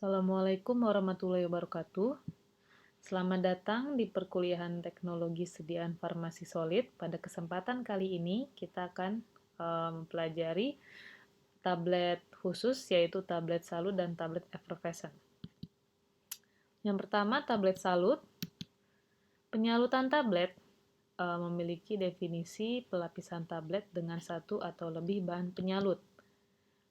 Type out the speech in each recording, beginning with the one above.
Assalamualaikum warahmatullahi wabarakatuh. Selamat datang di perkuliahan teknologi sediaan farmasi solid. Pada kesempatan kali ini kita akan mempelajari tablet khusus, yaitu tablet salut dan tablet effervescent. Yang pertama, tablet salut. Penyalutan tablet memiliki definisi pelapisan tablet dengan satu atau lebih bahan penyalut.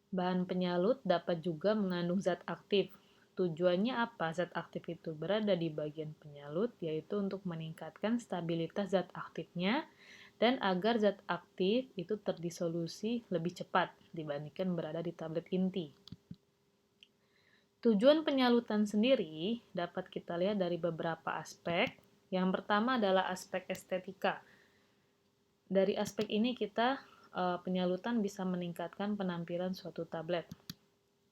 Bahan penyalut dapat juga mengandung zat aktif. Tujuannya apa? Zat aktif itu berada di bagian penyalut, yaitu untuk meningkatkan stabilitas zat aktifnya dan agar zat aktif itu terdisolusi lebih cepat dibandingkan berada di tablet inti. Tujuan penyalutan sendiri dapat kita lihat dari beberapa aspek. Yang pertama adalah aspek estetika. Dari aspek ini penyalutan bisa meningkatkan penampilan suatu tablet.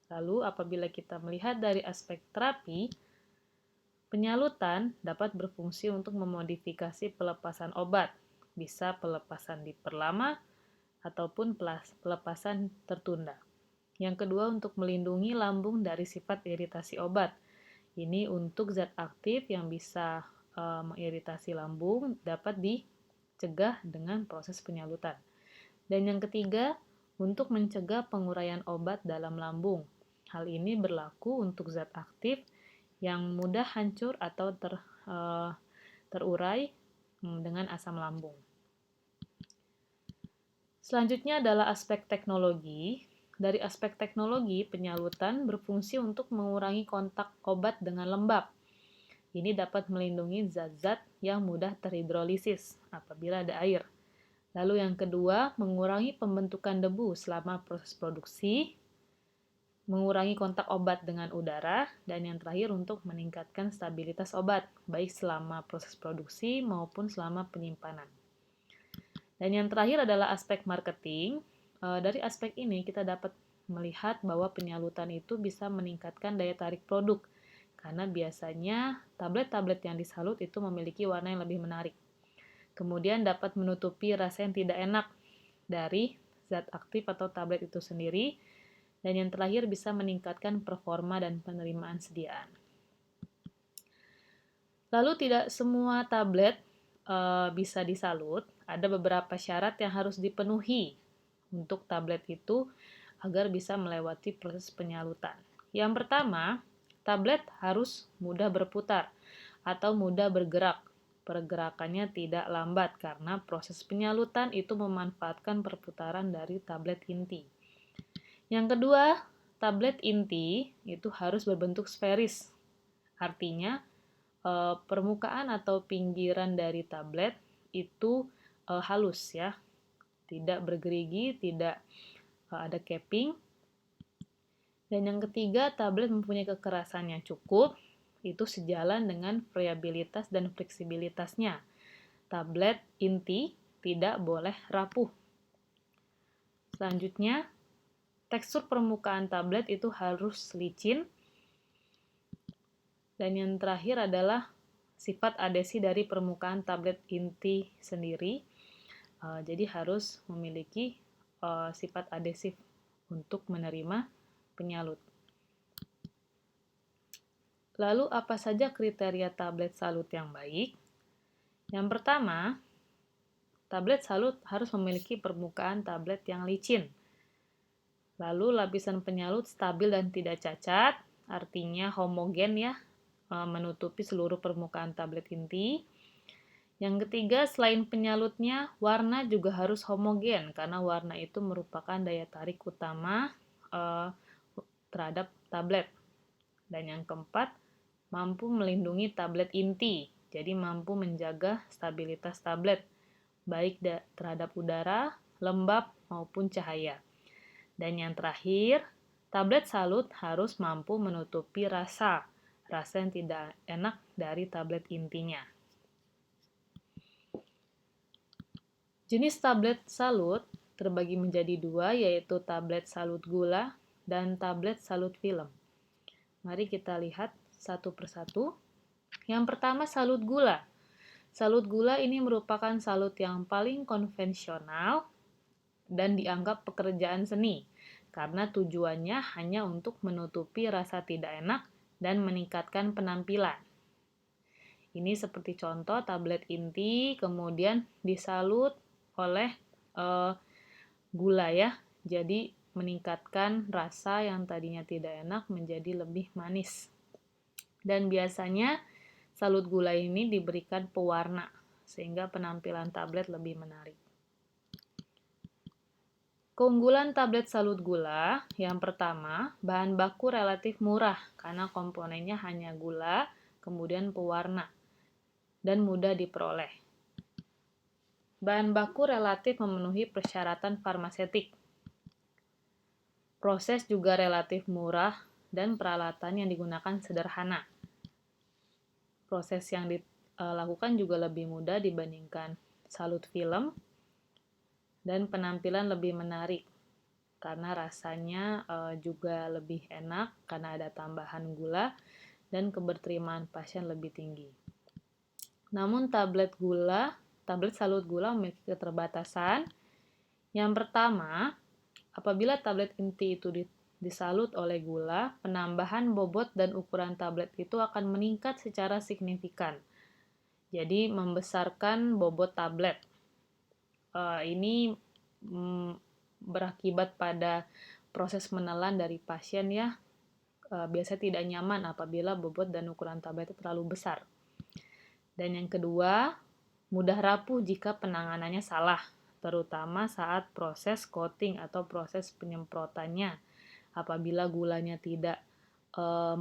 Lalu apabila kita melihat dari aspek terapi, penyalutan dapat berfungsi untuk memodifikasi pelepasan obat, bisa pelepasan diperlama ataupun pelepasan tertunda. Yang kedua, untuk melindungi lambung dari sifat iritasi obat. Ini untuk zat aktif yang bisa mengiritasi lambung dapat dicegah dengan proses penyalutan. Dan yang ketiga, untuk mencegah penguraian obat dalam lambung. Hal ini berlaku untuk zat aktif yang mudah hancur atau terurai dengan asam lambung. Selanjutnya adalah aspek teknologi. Dari aspek teknologi, penyalutan berfungsi untuk mengurangi kontak obat dengan lembab. Ini dapat melindungi zat-zat yang mudah terhidrolisis apabila ada air. Lalu yang kedua, mengurangi pembentukan debu selama proses produksi, mengurangi kontak obat dengan udara, dan yang terakhir untuk meningkatkan stabilitas obat, baik selama proses produksi maupun selama penyimpanan. Dan yang terakhir adalah aspek marketing. Dari aspek ini kita dapat melihat bahwa penyalutan itu bisa meningkatkan daya tarik produk, karena biasanya tablet-tablet yang disalut itu memiliki warna yang lebih menarik. Kemudian dapat menutupi rasa yang tidak enak dari zat aktif atau tablet itu sendiri. Dan yang terakhir bisa meningkatkan performa dan penerimaan sediaan. Lalu tidak semua tablet bisa disalut. Ada beberapa syarat yang harus dipenuhi untuk tablet itu agar bisa melewati proses penyalutan. Yang pertama, tablet harus mudah berputar atau mudah bergerak. Pergerakannya tidak lambat karena proses penyalutan itu memanfaatkan perputaran dari tablet inti. Yang kedua, tablet inti itu harus berbentuk sferis. Artinya, permukaan atau pinggiran dari tablet itu halus ya, tidak bergerigi, tidak ada capping. Dan yang ketiga, tablet mempunyai kekerasan yang cukup, itu sejalan dengan variabilitas dan fleksibilitasnya. Tablet inti tidak boleh rapuh. Selanjutnya, tekstur permukaan tablet itu harus licin. Dan yang terakhir adalah sifat adesi dari permukaan tablet inti sendiri. Jadi harus memiliki sifat adesif untuk menerima penyalut. Lalu apa saja kriteria tablet salut yang baik? Yang pertama, tablet salut harus memiliki permukaan tablet yang licin. Lalu lapisan penyalut stabil dan tidak cacat, artinya homogen ya, menutupi seluruh permukaan tablet inti. Yang ketiga, selain penyalutnya, warna juga harus homogen karena warna itu merupakan daya tarik utama terhadap tablet. Dan yang keempat, mampu melindungi tablet inti, jadi mampu menjaga stabilitas tablet, baik terhadap udara, lembab, maupun cahaya. Dan yang terakhir, tablet salut harus mampu menutupi rasa yang tidak enak dari tablet intinya. Jenis tablet salut terbagi menjadi dua, yaitu tablet salut gula dan tablet salut film. Mari kita lihat satu persatu. Yang pertama, salut gula. Salut gula ini merupakan salut yang paling konvensional dan dianggap pekerjaan seni. karena tujuannya hanya untuk menutupi rasa tidak enak dan meningkatkan penampilan. Ini seperti contoh tablet inti kemudian disalut oleh gula ya. Jadi meningkatkan rasa yang tadinya tidak enak menjadi lebih manis. Dan biasanya salut gula ini diberikan pewarna sehingga penampilan tablet lebih menarik. Keunggulan tablet salut gula, yang pertama, bahan baku relatif murah karena komponennya hanya gula, kemudian pewarna, dan mudah diperoleh. Bahan baku relatif memenuhi persyaratan farmasetik. Proses juga relatif murah dan peralatan yang digunakan sederhana. Proses yang dilakukan juga lebih mudah dibandingkan salut film, dan penampilan lebih menarik karena rasanya juga lebih enak karena ada tambahan gula dan keberterimaan pasien lebih tinggi. Namun tablet salut gula memiliki keterbatasan. Yang pertama, apabila tablet inti itu disalut oleh gula, penambahan bobot dan ukuran tablet itu akan meningkat secara signifikan. Jadi membesarkan bobot tablet. Ini berakibat pada proses menelan dari pasien ya. Biasanya tidak nyaman apabila bobot dan ukuran tablet itu terlalu besar. Dan yang kedua, mudah rapuh jika penanganannya salah, terutama saat proses coating atau proses penyemprotannya. Apabila gulanya tidak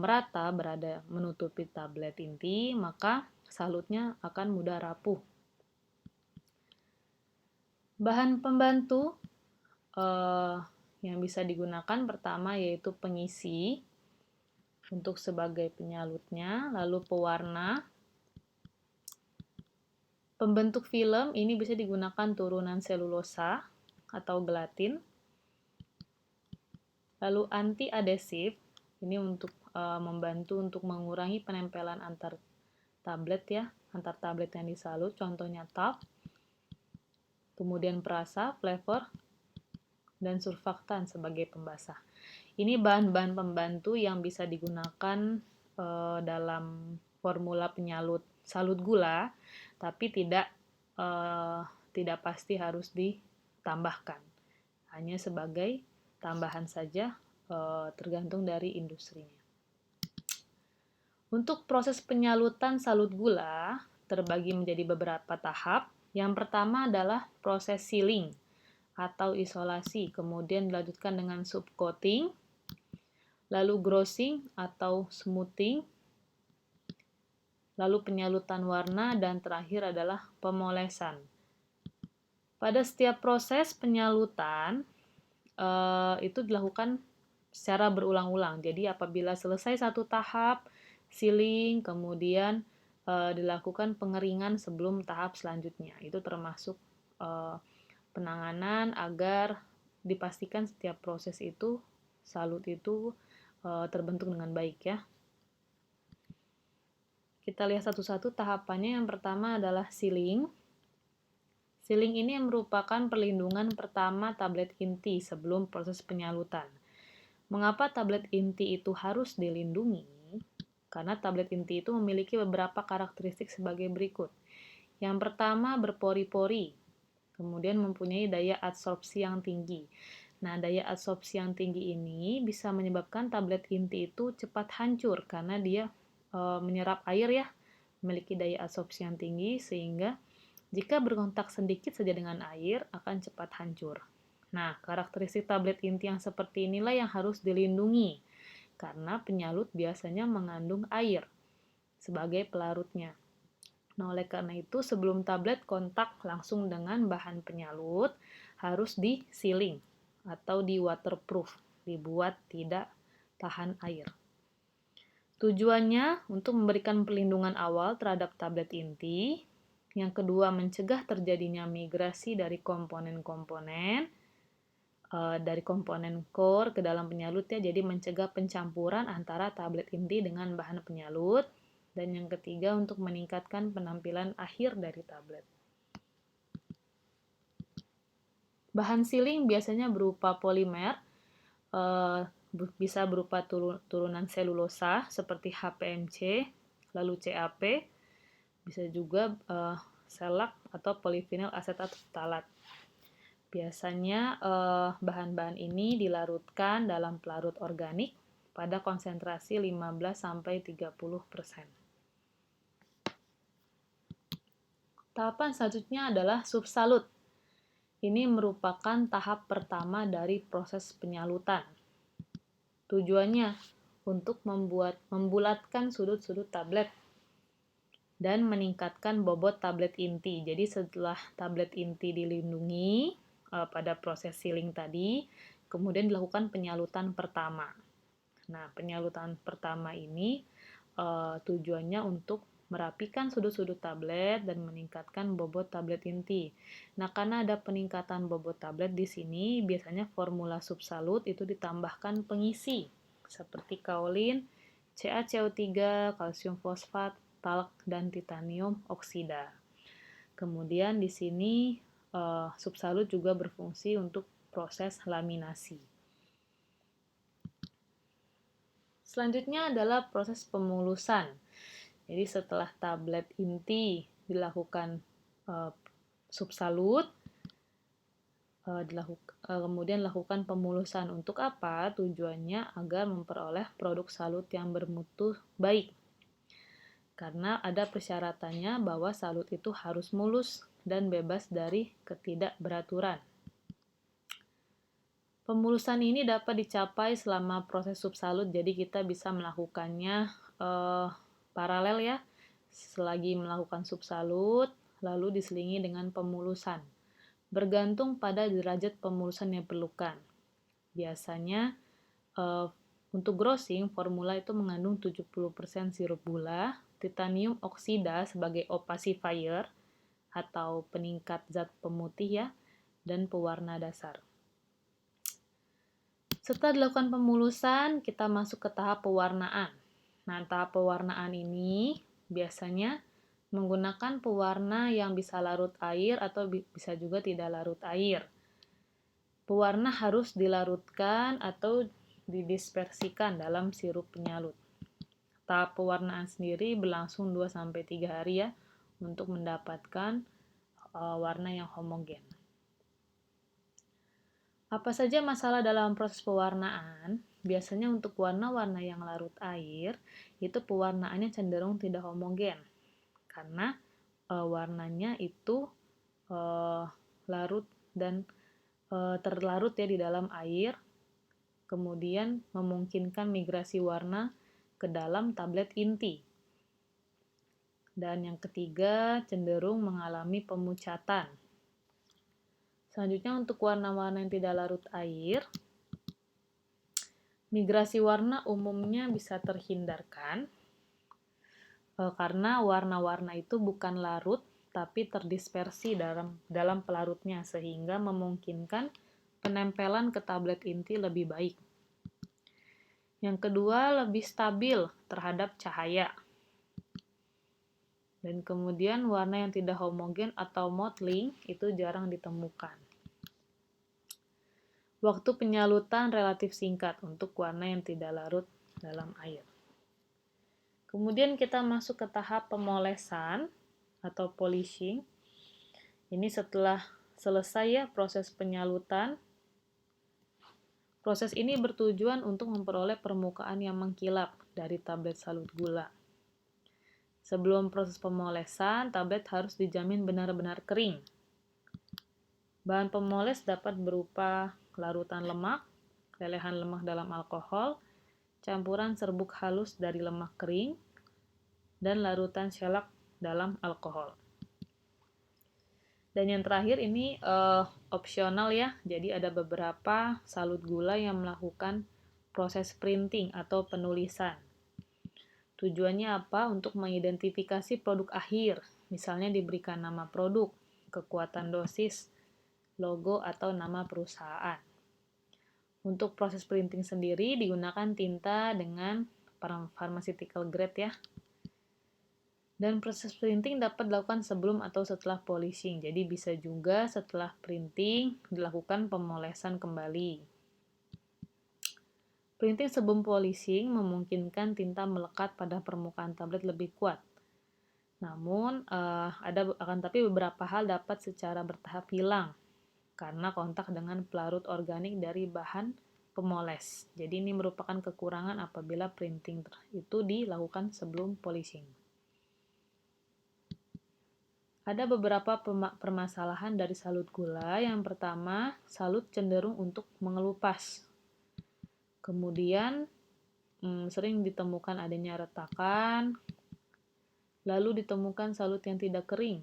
merata berada menutupi tablet inti, maka salutnya akan mudah rapuh. Bahan pembantu yang bisa digunakan pertama yaitu pengisi untuk sebagai penyalutnya, lalu pewarna. Pembentuk film ini bisa digunakan turunan selulosa atau gelatin. Lalu anti-adesif, ini untuk membantu untuk mengurangi penempelan antar tablet ya, antar tablet yang disalut, contohnya TAF. Kemudian perasa, flavor, dan surfaktan sebagai pembasah. Ini bahan-bahan pembantu yang bisa digunakan dalam formula penyalut salut gula, tapi tidak pasti harus ditambahkan. Hanya sebagai tambahan saja, tergantung dari industrinya. Untuk proses penyalutan salut gula terbagi menjadi beberapa tahap. Yang pertama adalah proses sealing atau isolasi, kemudian dilanjutkan dengan subcoating, lalu grossing atau smoothing, lalu penyalutan warna, dan terakhir adalah pemolesan. Pada setiap proses penyalutan itu dilakukan secara berulang-ulang. Jadi apabila selesai satu tahap sealing, kemudian dilakukan pengeringan sebelum tahap selanjutnya. Itu termasuk penanganan agar dipastikan setiap proses itu, salut itu terbentuk dengan baik ya. Kita lihat satu-satu tahapannya. Yang pertama adalah sealing. Sealing ini merupakan perlindungan pertama tablet inti sebelum proses penyalutan. Mengapa tablet inti itu harus dilindungi? Karena tablet inti itu memiliki beberapa karakteristik sebagai berikut. Yang pertama, berpori-pori, kemudian mempunyai daya adsorpsi yang tinggi. Nah, daya adsorpsi yang tinggi ini bisa menyebabkan tablet inti itu cepat hancur karena dia menyerap air ya, memiliki daya adsorpsi yang tinggi sehingga jika berkontak sedikit saja dengan air akan cepat hancur. Nah, karakteristik tablet inti yang seperti inilah yang harus dilindungi karena penyalut biasanya mengandung air sebagai pelarutnya. Nah, oleh karena itu sebelum tablet kontak langsung dengan bahan penyalut harus di sealing atau di waterproof, dibuat tidak tahan air. Tujuannya untuk memberikan perlindungan awal terhadap tablet inti. Yang kedua, mencegah terjadinya migrasi dari komponen-komponen dari komponen core ke dalam penyalut ya, jadi mencegah pencampuran antara tablet inti dengan bahan penyalut. Dan yang ketiga, untuk meningkatkan penampilan akhir dari tablet. Bahan sealing biasanya berupa polimer bisa berupa turunan selulosa seperti HPMC, lalu CAP, bisa juga selak atau polivinil asetat ftalat. Biasanya bahan-bahan ini dilarutkan dalam pelarut organik pada konsentrasi 15-30%. Tahapan selanjutnya adalah subsalut. Ini merupakan tahap pertama dari proses penyalutan. Tujuannya untuk membulatkan sudut-sudut tablet dan meningkatkan bobot tablet inti. Jadi setelah tablet inti dilindungi pada proses sealing tadi, kemudian dilakukan penyalutan pertama. Nah, penyalutan pertama ini tujuannya untuk merapikan sudut-sudut tablet dan meningkatkan bobot tablet inti. Nah, karena ada peningkatan bobot tablet di sini, biasanya formula subsalut itu ditambahkan pengisi seperti kaolin, CaCO3, kalsium fosfat, talk, dan titanium oksida. Kemudian di sini subsalut juga berfungsi untuk proses laminasi. Selanjutnya adalah proses pemulusan. Jadi setelah tablet inti dilakukan subsalut, kemudian lakukan pemulusan. Untuk apa? Tujuannya agar memperoleh produk salut yang bermutu baik. Karena ada persyaratannya bahwa salut itu harus mulus dan bebas dari ketidakberaturan. Pemulusan ini dapat dicapai selama proses subsalut, jadi kita bisa melakukannya paralel ya, selagi melakukan subsalut, lalu diselingi dengan pemulusan. Bergantung pada derajat pemulusan yang diperlukan. Biasanya untuk grossing, formula itu mengandung 70% sirup gula, titanium oksida sebagai opacifier atau peningkat zat pemutih ya, dan pewarna dasar. Setelah dilakukan pemulusan, kita masuk ke tahap pewarnaan. Nah, tahap pewarnaan ini biasanya menggunakan pewarna yang bisa larut air atau bisa juga tidak larut air. Pewarna harus dilarutkan atau didispersikan dalam sirup penyalut. Tahap pewarnaan sendiri berlangsung 2-3 hari ya untuk mendapatkan warna yang homogen. Apa saja masalah dalam proses pewarnaan? Biasanya untuk warna-warna yang larut air, itu pewarnaannya cenderung tidak homogen. Karena warnanya itu larut dan terlarut ya di dalam air, kemudian memungkinkan migrasi warna ke dalam tablet inti. Dan yang ketiga, cenderung mengalami pemucatan. Selanjutnya untuk warna-warna yang tidak larut air, migrasi warna umumnya bisa terhindarkan karena warna-warna itu bukan larut tapi terdispersi dalam pelarutnya sehingga memungkinkan penempelan ke tablet inti lebih baik. Yang kedua, lebih stabil terhadap cahaya. Dan kemudian warna yang tidak homogen atau mottling itu jarang ditemukan. Waktu penyalutan relatif singkat untuk warna yang tidak larut dalam air. Kemudian kita masuk ke tahap pemolesan atau polishing. Ini setelah selesai ya proses penyalutan. Proses ini bertujuan untuk memperoleh permukaan yang mengkilap dari tablet salut gula. Sebelum proses pemolesan, tablet harus dijamin benar-benar kering. Bahan pemoles dapat berupa larutan lemak, lelehan lemak dalam alkohol, campuran serbuk halus dari lemak kering, dan larutan shellac dalam alkohol. Dan yang terakhir ini opsional ya, jadi ada beberapa salut gula yang melakukan proses printing atau penulisan. Tujuannya apa? Untuk mengidentifikasi produk akhir, misalnya diberikan nama produk, kekuatan dosis, logo, atau nama perusahaan. Untuk proses printing sendiri digunakan tinta dengan pharmaceutical grade ya. Dan proses printing dapat dilakukan sebelum atau setelah polishing. Jadi bisa juga setelah printing dilakukan pemolesan kembali. Printing sebelum polishing memungkinkan tinta melekat pada permukaan tablet lebih kuat. Namun, akan tapi beberapa hal dapat secara bertahap hilang karena kontak dengan pelarut organik dari bahan pemoles. Jadi ini merupakan kekurangan apabila printing itu dilakukan sebelum polishing. Ada beberapa permasalahan dari salut gula. Yang pertama, salut cenderung untuk mengelupas. Kemudian, sering ditemukan adanya retakan, lalu ditemukan salut yang tidak kering.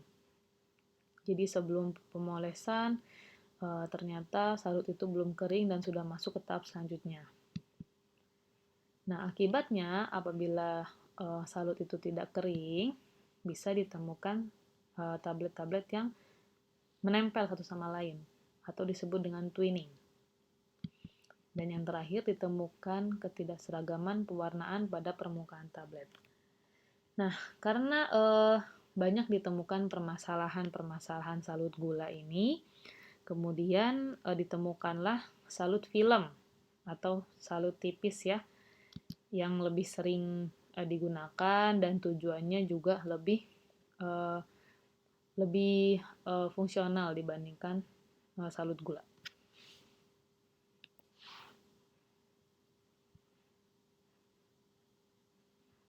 Jadi sebelum pemolesan, ternyata salut itu belum kering dan sudah masuk ke tahap selanjutnya. Nah, akibatnya apabila salut itu tidak kering, bisa ditemukan tablet-tablet yang menempel satu sama lain atau disebut dengan twinning. Dan yang terakhir ditemukan ketidakseragaman pewarnaan pada permukaan tablet. Nah, karena banyak ditemukan permasalahan-permasalahan salut gula ini, kemudian ditemukanlah salut film atau salut tipis ya, yang lebih sering digunakan dan tujuannya juga lebih fungsional dibandingkan salut gula.